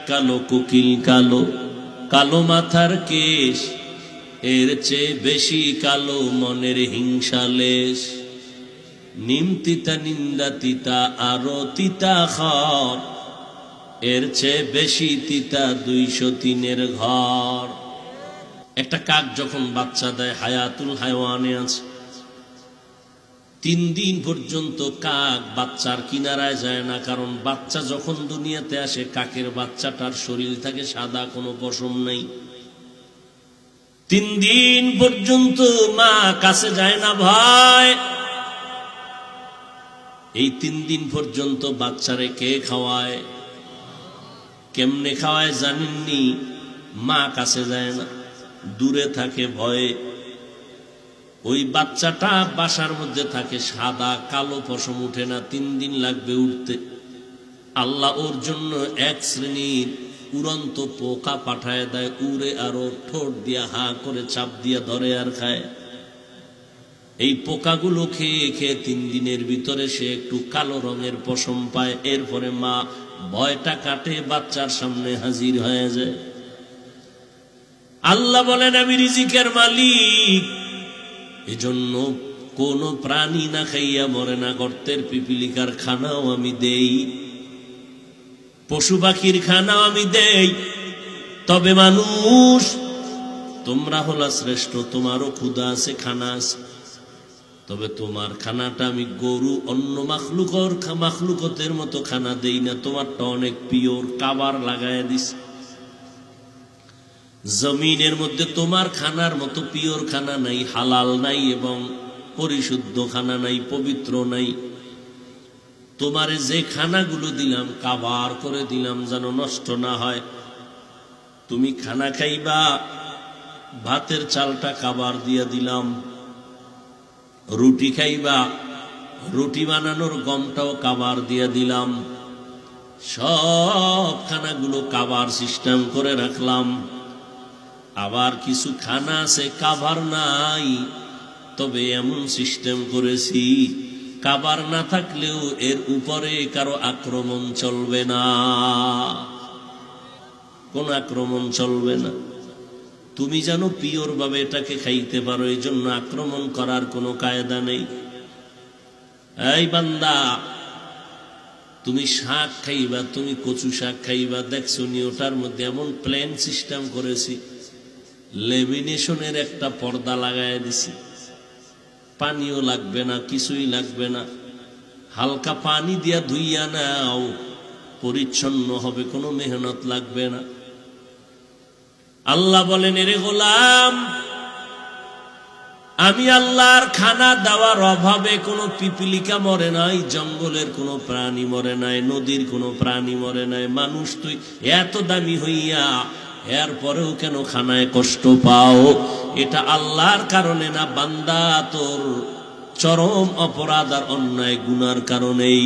কালো কোকিল কালো, কালো মাথার কেশ, এর চেয়ে বেশি কালো মনের হিংসালেশ। নিম তিতা নিন্দা তিতা আরো তিতা খর, এর চেয়ে বেশি তিতা 203-এর ঘর। একটা কাক যখন বাচ্চা দেয়, হায়াতুল হায়ওয়ানে আছে, 3 দিন পর্যন্ত কাক বাচ্চার কিনারায় যায় না। কারণ বাচ্চা যখন দুনিয়াতে আসে, কাকের বাচ্চাটার শরীর থাকে সাদা, কোনো পশম নেই। 3 দিন পর্যন্ত মা কাছে যায় না ভয়। এই 3 দিন পর্যন্ত বাচ্চারে কে খাওয়ায়? কেমনে খাওয়ায় জানেননি? মা কাছে যায় না, দূরে থাকে ভয়ে। ওই বাচ্চাটা বাসার মধ্যে থাকে সাদা, কালো পশম উঠে না, 3 দিন লাগবে উঠতে। আল্লাহ ওর জন্য 1 শ্রেণীর উড়ন্ত পোকা পাঠায় দেয়, উড়ে আরো ঠোঁট দিয়া হা করে চাপ দিয়া ধরে আর খায়। এই পোকাগুলো খেয়ে খেয়ে 3 দিনের ভিতরে সে একটু কালো রঙের পশম পায়। এরপরে মা ভয়টা কাটে, বাচ্চার সামনে হাজির হয়ে যায়। আল্লাহ বলেন, আমি রিজিকের মালিক, এজন্য কোন প্রাণী না খাইয়া মরে না। গর্তের পিপিলিকার খানাও আমি দেই, পশু পাখির খানাও আমি দেই। তবে মানুষ, তোমরা হলা শ্রেষ্ঠ, তোমারও ক্ষুধা আছে, খানা আছে। তবে তোমার খানাটা আমি গরু অন্য মাখলুকতের মতো খানা দেই না, তোমারটা অনেক পিওর, কাবার লাগায় দিস। জমিনের মধ্যে তোমার খানার মতো পিওর খানা নাই, হালাল নাই এবং পরিশুদ্ধ খানা নাই, পবিত্র নাই। তোমারে যে খানাগুলো দিলাম কাবার করে দিলাম, যেন নষ্ট না হয়। তুমি খানা খাইবা, ভাতের চালটা কাবার দিয়া দিলাম। রুটি খাইবা, রুটি বানানোর গমটাও কাবার দিয়া দিলাম। সব খানাগুলো কাবার সিস্টেম করে রাখলাম। আবার কিছু খানা আছে কাবার নাই, তবে এমন সিস্টেম করেছি কাবার না থাকলেও এর উপরে কারো আক্রমণ চলবে না, কোন আক্রমণ চলবে না। তুমি জানো পিওর ভাবে এটাকে খাইতে পারো, এই জন্য আক্রমণ করার কোনো কায়দা নেই। এই বান্দা, তুমি শাক খাইবা, তুমি কচু শাক খাইবা, দেখছো নি ওটার মধ্যে এমন প্লেন সিস্টেম করেছি, লেমিনেশনের একটা পর্দা লাগায় দিছি। পানিও লাগবে না, কিছুই লাগবে না, হালকা পানি দিয়া ধুইয়া নাও, পরিচ্ছন্ন হবে, কোনো মেহনত লাগবে না। আল্লাহ বলেন, এরে গোলাম, আমি আল্লাহর খানা দেওয়ার অভাবে কোনো পিপিলিকা মরে নাই, জঙ্গলের কোনো প্রাণী মরে নাই, নদীর কোনো প্রাণী মরে নাই। মানুষ তুই এত দামি হইয়া এরপরেও কেন খানায় কষ্ট পাও? এটা আল্লাহর কারণে না, বান্দা তোর চরম অপরাধ আর অন্যায় গুনার কারণেই।